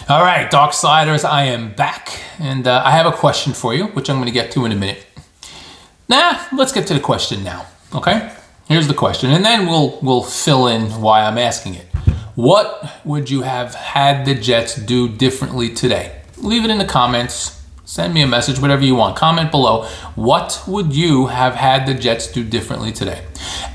All right, Dark Sliders, I am back, and I have a question for you, which I'm going to get to in a minute. Let's get to the question now, okay? Here's the question, and then we'll fill in why I'm asking it. What would you have had the Jets do differently today? Leave it in the comments. Send me a message, whatever you want. Comment below. What would you have had the Jets do differently today?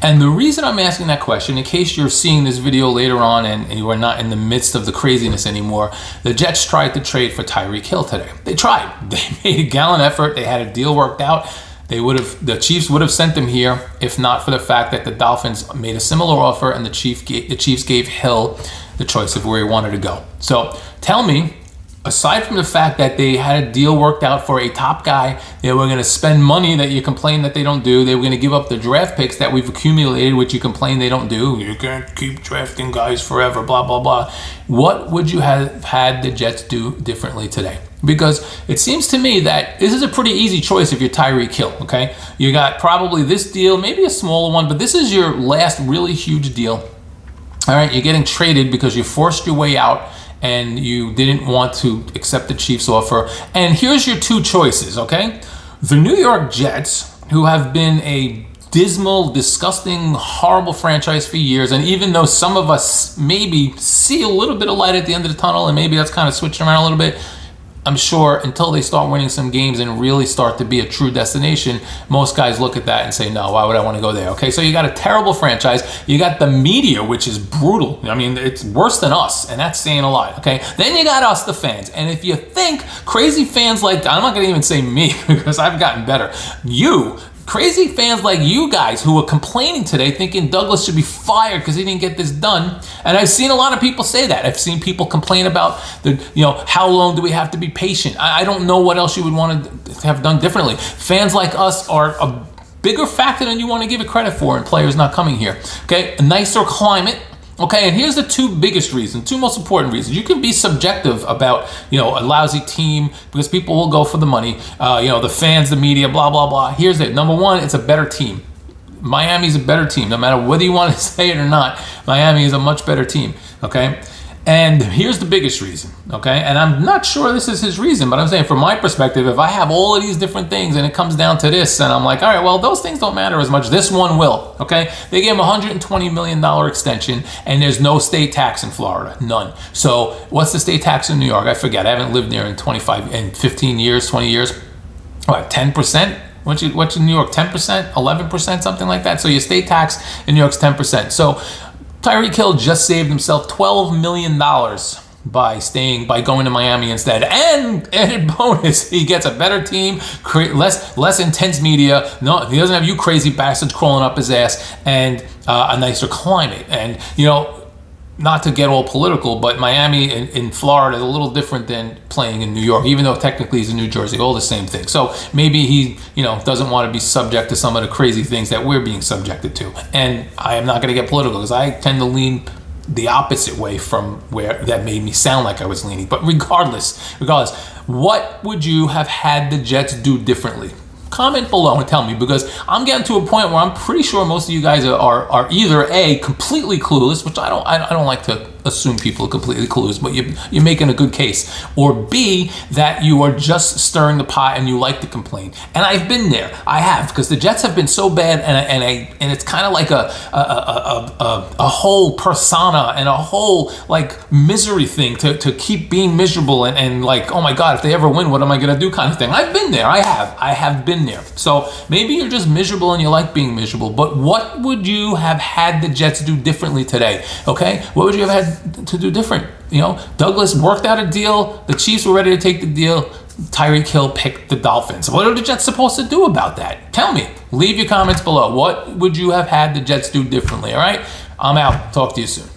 And the reason I'm asking that question, in case you're seeing this video later on and you are not in the midst of the craziness anymore, the Jets tried to trade for Tyreek Hill today. They tried. They made a gallant effort. They had a deal worked out. The Chiefs would have sent him here if not for the fact that the Dolphins made a similar offer and the Chiefs gave Hill the choice of where he wanted to go. So tell me, aside from the fact that they had a deal worked out for a top guy, they were going to spend money that you complain that they don't do. They were going to give up the draft picks that we've accumulated, which you complain they don't do. You can't keep drafting guys forever, blah, blah, blah. What would you have had the Jets do differently today? Because it seems to me that this is a pretty easy choice if you're Tyreek Hill, okay? You got probably this deal, maybe a smaller one, but this is your last really huge deal. All right, you're getting traded because you forced your way out and you didn't want to accept the Chiefs offer. And here's your two choices, okay? The New York Jets, who have been a dismal, disgusting, horrible franchise for years, and even though some of us maybe see a little bit of light at the end of the tunnel, and maybe that's kind of switching around a little bit, I'm sure until they start winning some games and really start to be a true destination, most guys look at that and say, no, why would I want to go there? Okay, so you got a terrible franchise. You got the media, which is brutal. I mean, it's worse than us, and that's saying a lot, okay? Then you got us, the fans. And if you think crazy fans like, I'm not going to even say me because I've gotten better. Crazy fans like you guys who are complaining today thinking Douglas should be fired because he didn't get this done. And I've seen a lot of people say that. I've seen people complain about how long do we have to be patient? I don't know what else you would want to have done differently. Fans like us are a bigger factor than you want to give it credit for in players not coming here. Okay, a nicer climate. Okay, and here's the two most important reasons. You can be subjective about, a lousy team because people will go for the money. The fans, the media, blah, blah, blah. Here's it. Number one, it's a better team. Miami's a better team. No matter whether you want to say it or not, Miami is a much better team, okay? And here's the biggest reason, okay? And I'm not sure this is his reason, but I'm saying from my perspective, if I have all of these different things and it comes down to this, and I'm like, all right, well, those things don't matter as much. This one will, okay? They gave him a $120 million extension, and there's no state tax in Florida, none. So what's the state tax in New York? I forget. I haven't lived there in 15 years, 20 years. What, 10%? What's in New York, 10%, 11%, something like that? So your state tax in New York's 10%. So Tyreek Hill just saved himself $12 million by going to Miami instead. And added bonus, he gets a better team, less intense media. No, he doesn't have you crazy bastards crawling up his ass, and a nicer climate. And not to get all political, but Miami in Florida is a little different than playing in New York, even though technically he's in New Jersey, all the same thing. So maybe he, doesn't want to be subject to some of the crazy things that we're being subjected to. And I am not going to get political because I tend to lean the opposite way from where that made me sound like I was leaning. But regardless, what would you have had the Jets do differently? Comment below and tell me, because I'm getting to a point where I'm pretty sure most of you guys are either A, completely clueless, which I don't like to assume people are completely clueless, but you're making a good case, or B, that you are just stirring the pot and you like to complain. And I've been there. I have, because the Jets have been so bad, and it's kind of like a whole persona and a whole like misery thing to keep being miserable and like, oh my God, if they ever win, what am I gonna do kind of thing. I've been there. I have been there. So maybe you're just miserable and you like being miserable, but what would you have had the Jets do differently today? Okay, what would you have had to do different? Douglas worked out a deal. The Chiefs were ready to take the deal. Tyreek Hill picked the Dolphins. What are the Jets supposed to do about that? Tell me. Leave your comments below. What would you have had the Jets do differently? All right, I'm out. Talk to you soon.